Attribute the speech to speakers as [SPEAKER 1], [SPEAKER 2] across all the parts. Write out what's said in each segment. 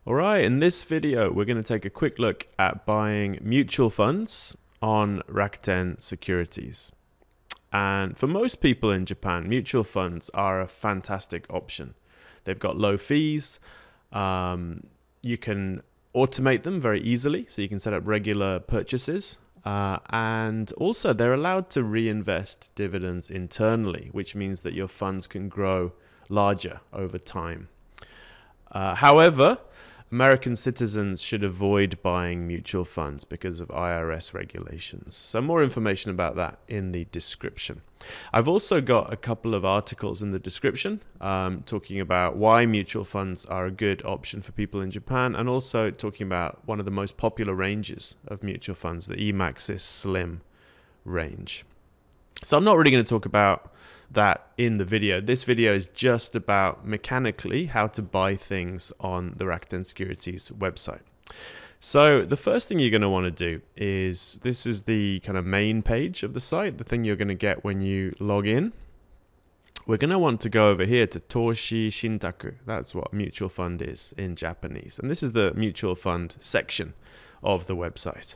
[SPEAKER 1] Alright, in this video we're going to take a quick look at buying mutual funds on Rakuten Securities. And for most people in Japan, mutual funds are a fantastic option. They've got low fees, you can automate them very easily, so you can set up regular purchases, and also they're allowed to reinvest dividends internally, which means that your funds can grow larger over time. However, American citizens should avoid buying mutual funds because of IRS regulations. So more information about that in the description. I've also got a couple of articles in the description talking about why mutual funds are a good option for people in Japan, and also talking about one of the most popular ranges of mutual funds, the eMaxis Slim range. So I'm not really going to talk about that in the video. This video is just about mechanically how to buy things on the Rakuten Securities website. So the first thing you're going to want to do is, this is the kind of main page of the site, the thing you're going to get when you log in. We're going to want to go over here to投資信託. That's what mutual fund is in Japanese. And this is the mutual fund section of the website.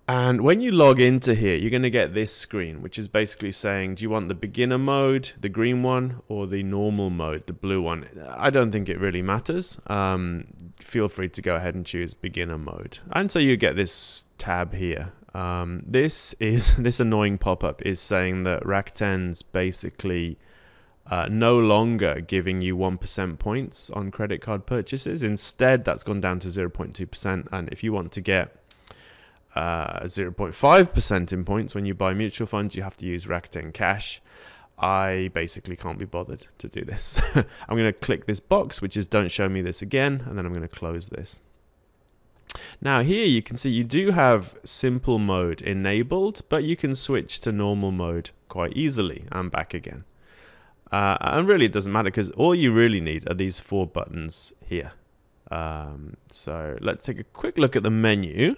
[SPEAKER 1] And when you log into here, you're going to get this screen, which is basically saying, do you want the beginner mode, the green one, or the normal mode, the blue one? I don't think it really matters. Feel free to go ahead and choose beginner mode. And so you get this tab here. This annoying pop-up is saying that Rakuten's basically no longer giving you 1% points on credit card purchases. Instead, that's gone down to 0.2%. And if you want to get 0.5% in points when you buy mutual funds, you have to use Rakuten Cash. I basically can't be bothered to do this. I'm going to click this box, which is don't show me this again, and then I'm going to close this. Now here you can see you do have simple mode enabled, but you can switch to normal mode quite easily and back again. And really it doesn't matter, because all you really need are these 4 buttons here. So let's take a quick look at the menu.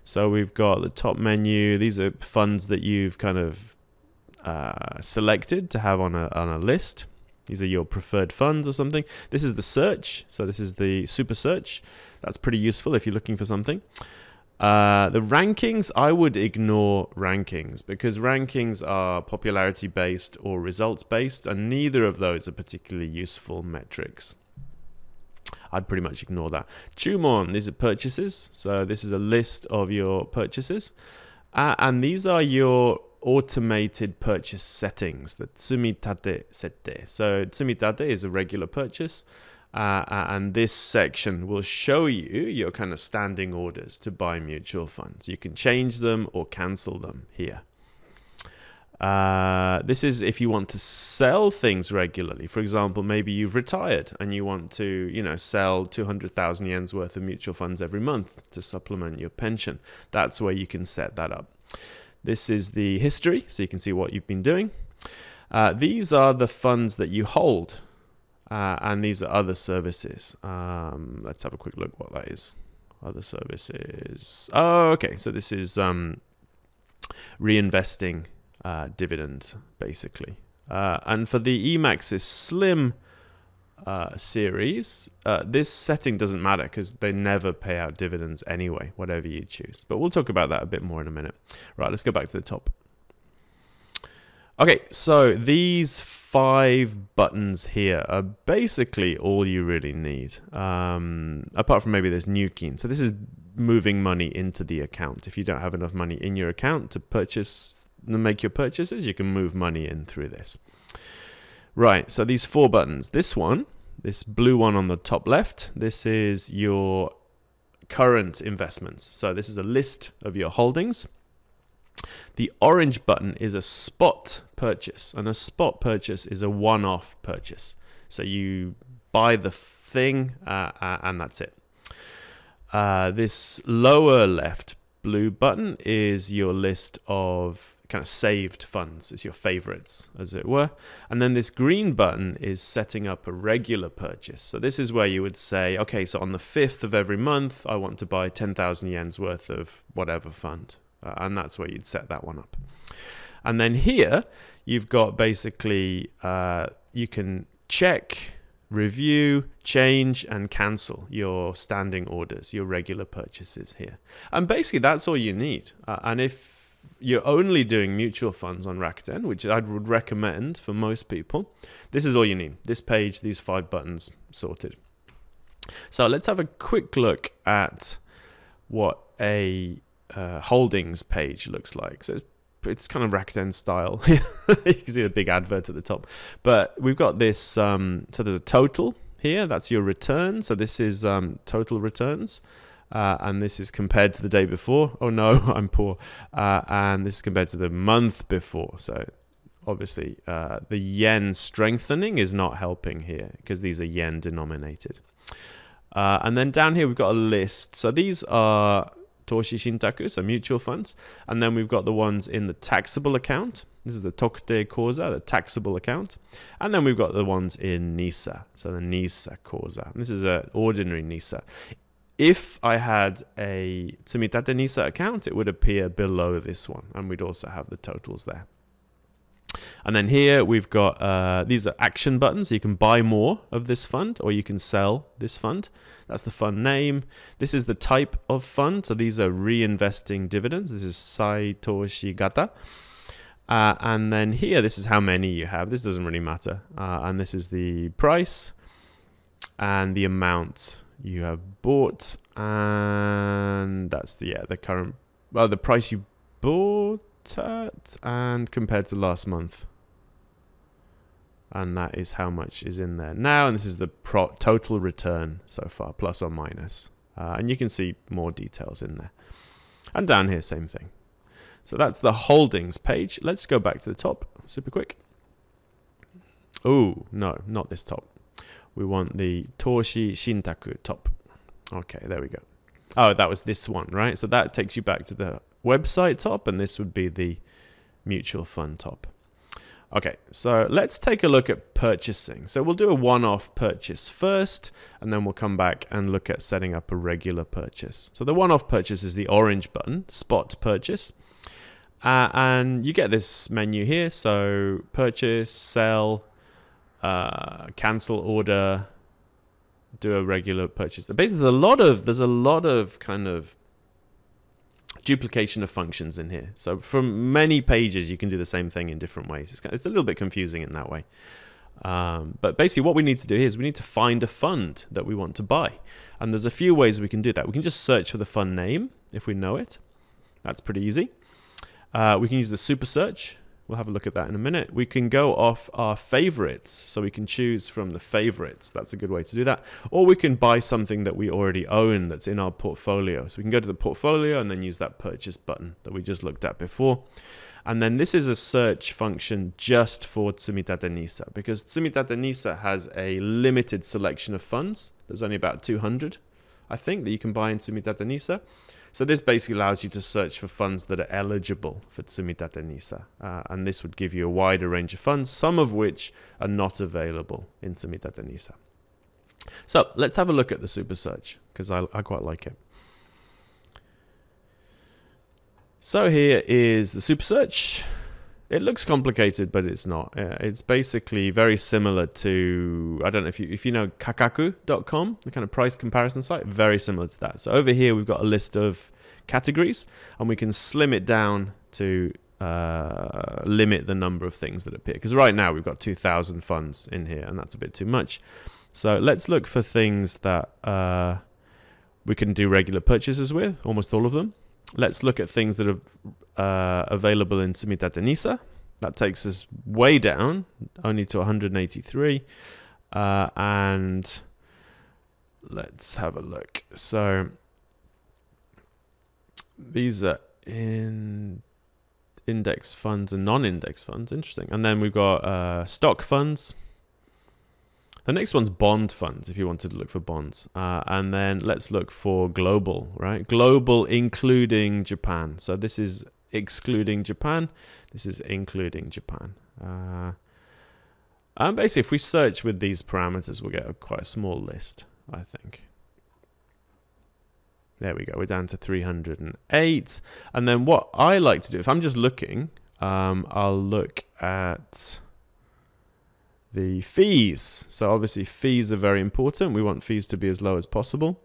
[SPEAKER 1] So we've got the top menu. These are funds that you've kind of selected to have on a list. These are your preferred funds or something. This is the search. So this is the super search. That's pretty useful if you're looking for something. The rankings, I would ignore rankings, because rankings are popularity based or results based, and neither of those are particularly useful metrics. I'd pretty much ignore that. Chumon, these are purchases. So this is a list of your purchases. And these are your automated purchase settings, the tsumitate sette. So tsumitate is a regular purchase. And this section will show you your kind of standing orders to buy mutual funds. You can change them or cancel them here. This is if you want to sell things regularly. For example, maybe you've retired and you want to, sell 200,000 yen's worth of mutual funds every month to supplement your pension. That's where you can set that up. This is the history, so you can see what you've been doing. These are the funds that you hold, and these are other services. Let's have a quick look what that is. Other services. Oh, okay. So this is reinvesting dividend, basically. And for the eMaxis Slim series, this setting doesn't matter because they never pay out dividends anyway, whatever you choose. But we'll talk about that a bit more in a minute. Right, let's go back to the top. Okay, so these 5 buttons here are basically all you really need, apart from maybe there's Nukin. So this is moving money into the account. If you don't have enough money in your account to make your purchases, you can move money in through this. Right, so these 4 buttons. This one, this blue one on the top left, this is your current investments. So this is a list of your holdings. The orange button is a spot purchase, and a spot purchase is a one-off purchase. So you buy the thing and that's it. This lower left blue button is your list of kind of saved funds. It's your favorites, as it were. And then this green button is setting up a regular purchase. So this is where you would say, okay, so on the 5th of every month, I want to buy 10,000 yen's worth of whatever fund. And that's where you'd set that one up. And then here, you've got basically, you can check review, change, and cancel your standing orders, your regular purchases here. And basically, that's all you need. And if you're only doing mutual funds on Rakuten, which I would recommend for most people, this is all you need. This page, these 5 buttons, sorted. So let's have a quick look at what a holdings page looks like. So it's kind of Rakuten style. You can see a big advert at the top. But we've got this, so there's a total here. That's your return. So this is total returns. And this is compared to the day before. Oh no, I'm poor. And this is compared to the month before. So obviously the yen strengthening is not helping here because these are yen denominated. And then down here we've got a list. So these are Toshi Shintaku, so mutual funds. And then we've got the ones in the taxable account. This is the Tokute Koza, the taxable account. And then we've got the ones in NISA, so the NISA Koza. This is an ordinary NISA. If I had a tsumitate NISA account, it would appear below this one. And we'd also have the totals there. And then here we've got, these are action buttons. So you can buy more of this fund or you can sell this fund. That's the fund name. This is the type of fund. So these are reinvesting dividends. This is Saitoshi Gata. And then here, this is how many you have. This doesn't really matter. And this is the price and the amount you have bought. And that's the current, well, the price you bought at and compared to last month. And that is how much is in there now. And this is the total return so far, plus or minus. And you can see more details in there. And down here, same thing. So that's the holdings page. Let's go back to the top, super quick. Oh, no, not this top. We want the Toshi Shintaku top. Okay, there we go. Oh, that was this one, right? So that takes you back to the website top, and this would be the mutual fund top. Okay, so let's take a look at purchasing. So we'll do a one-off purchase first, and then we'll come back and look at setting up a regular purchase. So the one-off purchase is the orange button, spot purchase. And you get this menu here. So purchase, sell, cancel order, do a regular purchase. Basically, there's a lot of kind of duplication of functions in here. So from many pages, you can do the same thing in different ways. It's a little bit confusing in that way. But basically what we need to do here is we need to find a fund that we want to buy. And there's a few ways we can do that. We can just search for the fund name if we know it. That's pretty easy. We can use the super search. We'll have a look at that in a minute. We can go off our favorites. So we can choose from the favorites. That's a good way to do that. Or we can buy something that we already own that's in our portfolio. So we can go to the portfolio and then use that purchase button that we just looked at before. And then this is a search function just for tsumitate NISA, because tsumitate NISA has a limited selection of funds. There's only about 200, I think, that you can buy in tsumitate NISA. So this basically allows you to search for funds that are eligible for tsumitate NISA. And this would give you a wider range of funds, some of which are not available in tsumitate NISA. So let's have a look at the super search, because I quite like it. So here is the super search. It looks complicated, but it's not. It's basically very similar to, I don't know if you know kakaku.com, the kind of price comparison site, very similar to that. So over here, we've got a list of categories, and we can slim it down to limit the number of things that appear. Because right now, we've got 2,000 funds in here, and that's a bit too much. So let's look for things that we can do regular purchases with, almost all of them. Let's look at things that are available in tsumitate NISA. That takes us way down, only to 183. And let's have a look. So these are in index funds and non-index funds. Interesting. And then we've got stock funds. The next one's bond funds, if you wanted to look for bonds. And then let's look for global, right? Global including Japan. So this is excluding Japan. This is including Japan. And basically, if we search with these parameters, we'll get quite a small list, I think. There we go. We're down to 308. And then what I like to do, if I'm just looking, I'll look at the fees. So obviously fees are very important. We want fees to be as low as possible.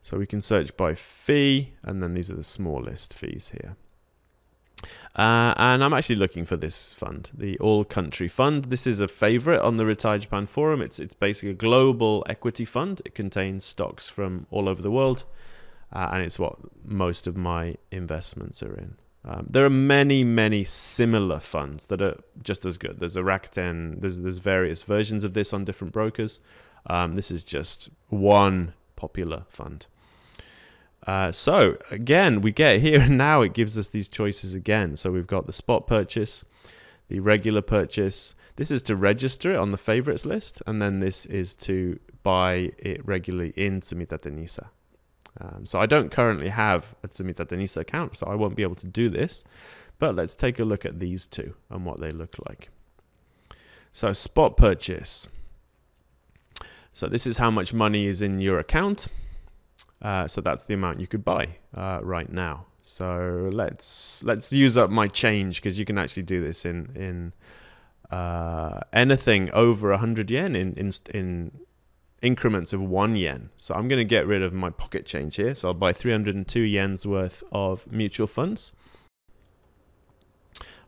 [SPEAKER 1] So we can search by fee, and then these are the smallest fees here. And I'm actually looking for this fund, the All Country Fund. This is a favorite on the Retire Japan forum. It's basically a global equity fund. It contains stocks from all over the world, and it's what most of my investments are in. There are many similar funds that are just as good. There's a Rakuten, there's various versions of this on different brokers. This is just one popular fund. So again, we get here and now it gives us these choices again. So we've got the spot purchase, the regular purchase. This is to register it on the favorites list, and then this is to buy it regularly in tsumitate NISA. So I don't currently have a tsumitate NISA account, so I won't be able to do this. But let's take a look at these two and what they look like. So spot purchase. So this is how much money is in your account. So that's the amount you could buy right now. So let's use up my change, because you can actually do this in anything over 100 yen in increments of 1 yen. So I'm going to get rid of my pocket change here. So I'll buy 302 yen's worth of mutual funds.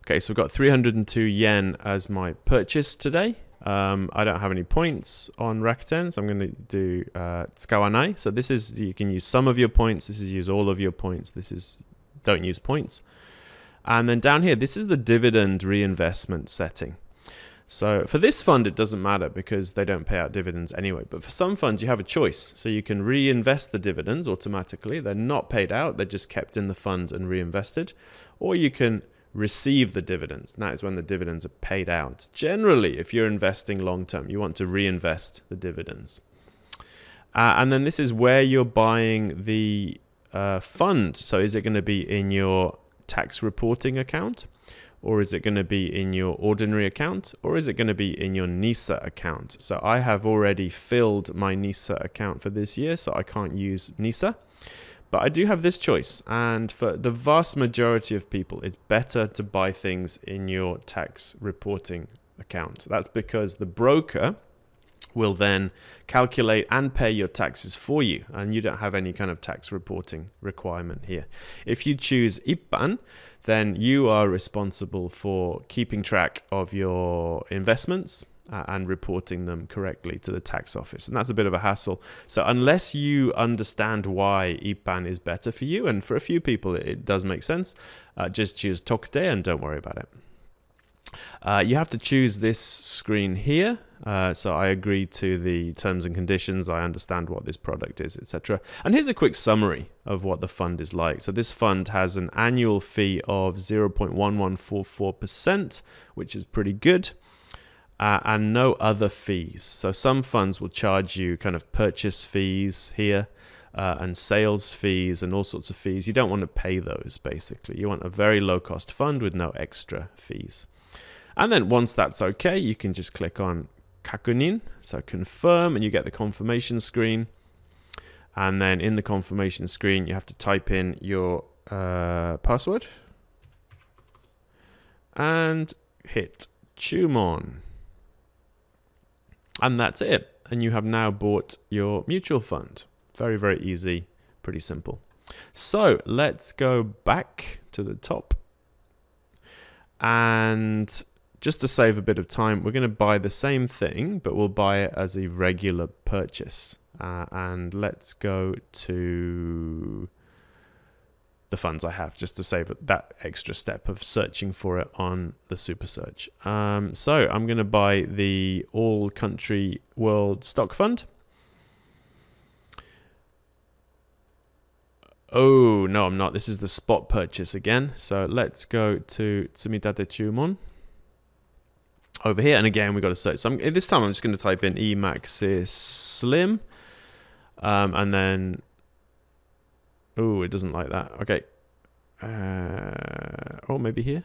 [SPEAKER 1] Okay, so we've got 302 yen as my purchase today. I don't have any points on Rakuten, so I'm going to do tsukawanai. So this is, you can use some of your points. This is use all of your points. This is don't use points. And then down here, this is the dividend reinvestment setting. So for this fund, it doesn't matter because they don't pay out dividends anyway. But for some funds, you have a choice. So you can reinvest the dividends automatically. They're not paid out. They're just kept in the fund and reinvested. Or you can receive the dividends. And that is when the dividends are paid out. Generally, if you're investing long term, you want to reinvest the dividends. And then this is where you're buying the fund. So is it going to be in your tax reporting account? Or is it going to be in your ordinary account? Or is it going to be in your NISA account? So I have already filled my NISA account for this year, so I can't use NISA. But I do have this choice. And for the vast majority of people, it's better to buy things in your tax reporting account. That's because the broker will then calculate and pay your taxes for you, and you don't have any kind of tax reporting requirement here. If you choose Ippan, then you are responsible for keeping track of your investments and reporting them correctly to the tax office, and that's a bit of a hassle. So unless you understand why Ippan is better for you, and for a few people it does make sense, just choose Tokute and don't worry about it. You have to choose this screen here. So I agree to the terms and conditions. I understand what this product is, etc. And here's a quick summary of what the fund is like. So this fund has an annual fee of 0.1144%, which is pretty good, and no other fees. So some funds will charge you kind of purchase fees here, and sales fees and all sorts of fees. You don't want to pay those, basically. You want a very low-cost fund with no extra fees. And then once that's okay, you can just click on Kakunin, so confirm, and you get the confirmation screen. And then in the confirmation screen, you have to type in your password and hit Chumon. And that's it. And you have now bought your mutual fund. Very, very easy, pretty simple. So let's go back to the top. And just to save a bit of time, we're going to buy the same thing, but we'll buy it as a regular purchase. And let's go to the funds I have, just to save that extra step of searching for it on the super search. So I'm going to buy the All Country World Stock Fund. Oh, no, I'm not. This is the spot purchase again. So let's go to tsumitate chumon. Over here, and again we got to search. So this time I'm just going to type in Emaxis Slim, and then oh, it doesn't like that. Okay, oh, maybe here.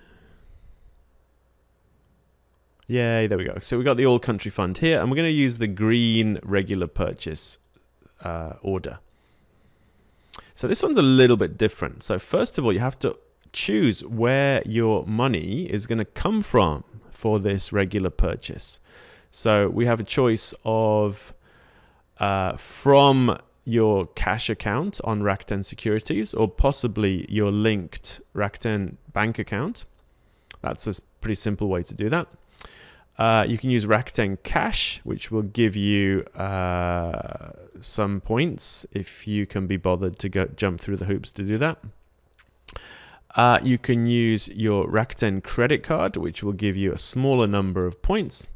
[SPEAKER 1] Yay, there we go. So we got the All Country Fund here, and we're going to use the green regular purchase order. So this one's a little bit different. So first of all, you have to choose where your money is going to come from for this regular purchase. So we have a choice of from your cash account on Rakuten Securities, or possibly your linked Rakuten bank account. That's a pretty simple way to do that. You can use Rakuten Cash, which will give you some points if you can be bothered to jump through the hoops to do that. You can use your Rakuten credit card, which will give you a smaller number of points.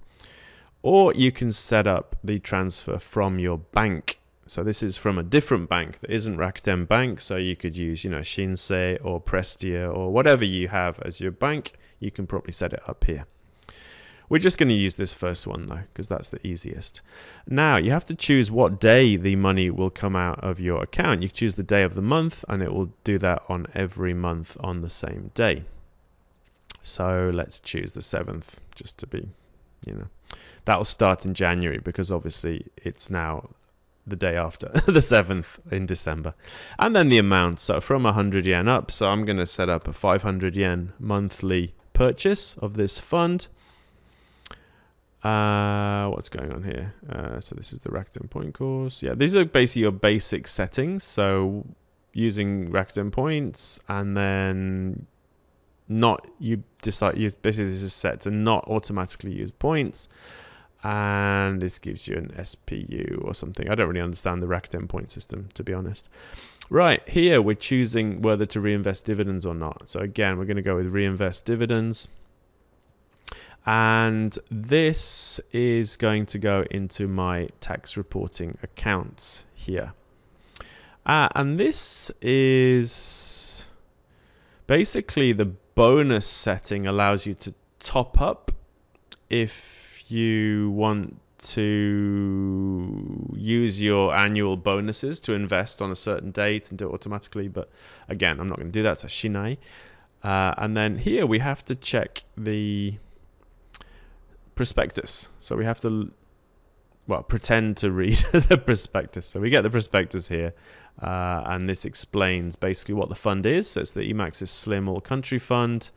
[SPEAKER 1] Or you can set up the transfer from your bank. So this is from a different bank that isn't Rakuten Bank. So you could use, Shinsei or Prestia or whatever you have as your bank. You can probably set it up here. We're just going to use this first one though, because that's the easiest. Now you have to choose what day the money will come out of your account. You choose the day of the month, and it will do that on every month on the same day. So let's choose the 7th, just to be, that will start in January, because obviously it's now the day after the 7th in December. And then the amount, so from 100 yen up. So I'm going to set up a 500 yen monthly purchase of this fund. What's going on here? So this is the Rakuten point course. Yeah, these are basically your basic settings. So using Rakuten points, and then basically this is set to not automatically use points. And this gives you an SPU or something. I don't really understand the Rakuten point system, to be honest. Right, here we're choosing whether to reinvest dividends or not. So again, we're going to go with reinvest dividends. And this is going to go into my tax reporting account here. And this is basically the bonus setting, allows you to top up if you want to use your annual bonuses to invest on a certain date and do it automatically. But again, I'm not going to do that. So Shinai. And then here we have to check the prospectus. So we have to, pretend to read the prospectus. So we get the prospectus here. And this explains basically what the fund is. So it's the Emaxis Slim All Country Fund.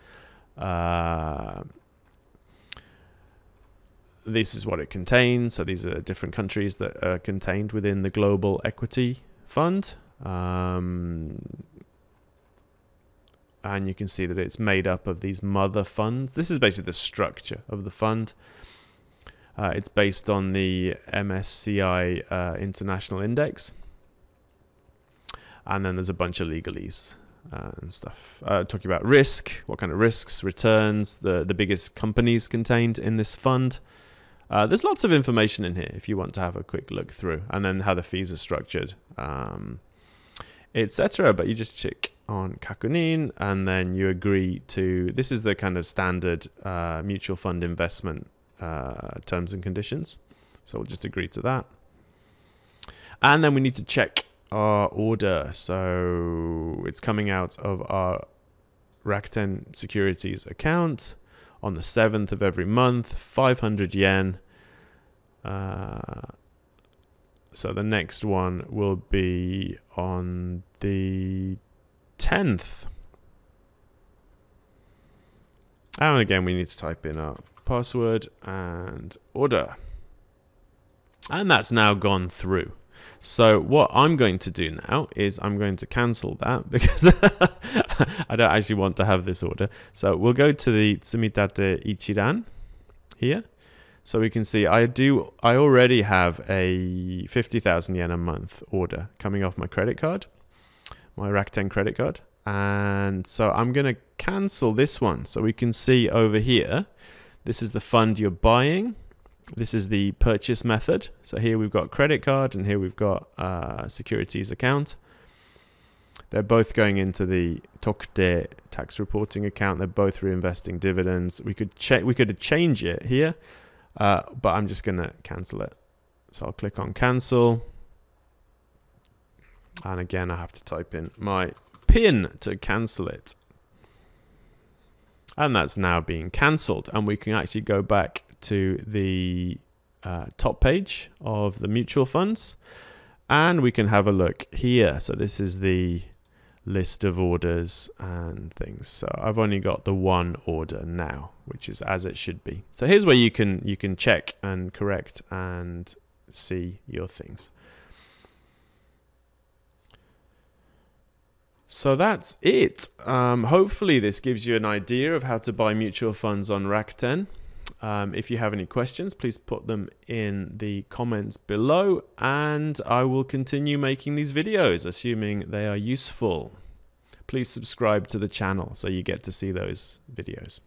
[SPEAKER 1] This is what it contains. So these are different countries that are contained within the Global Equity Fund. And you can see that it's made up of these mother funds. This is basically the structure of the fund. It's based on the MSCI International Index. And then there's a bunch of legalese and stuff. Talking about risk, what kind of risks, returns, the biggest companies contained in this fund. There's lots of information in here if you want to have a quick look through, and then how the fees are structured, etc. But you just check on Kakunin, and then you agree to, this is the kind of standard mutual fund investment terms and conditions. So we'll just agree to that. And then we need to check our order. So it's coming out of our Rakuten Securities account on the 7th of every month, 500 yen. So the next one will be on the 10th. And again, we need to type in our password and order. And that's now gone through. So what I'm going to do now is I'm going to cancel that, because I don't actually want to have this order. So we'll go to the tsumitate ichiran here. So we can see I already have a 50,000 yen a month order coming off my credit card, my Rakuten credit card. And so I'm going to cancel this one. So we can see over here, this is the fund you're buying. This is the purchase method. So here we've got credit card, and here we've got securities account. They're both going into the Tokute tax reporting account. They're both reinvesting dividends. We could change it here, but I'm just going to cancel it. So I'll click on cancel. And again, I have to type in my PIN to cancel it. And that's now being cancelled. And we can actually go back to the top page of the mutual funds, and we can have a look here. So this is the list of orders and things. So I've only got the one order now, which is as it should be. So here's where you can check and correct and see your things. So that's it. Hopefully this gives you an idea of how to buy mutual funds on Rakuten. If you have any questions, please put them in the comments below, and I will continue making these videos, assuming they are useful. Please subscribe to the channel so you get to see those videos.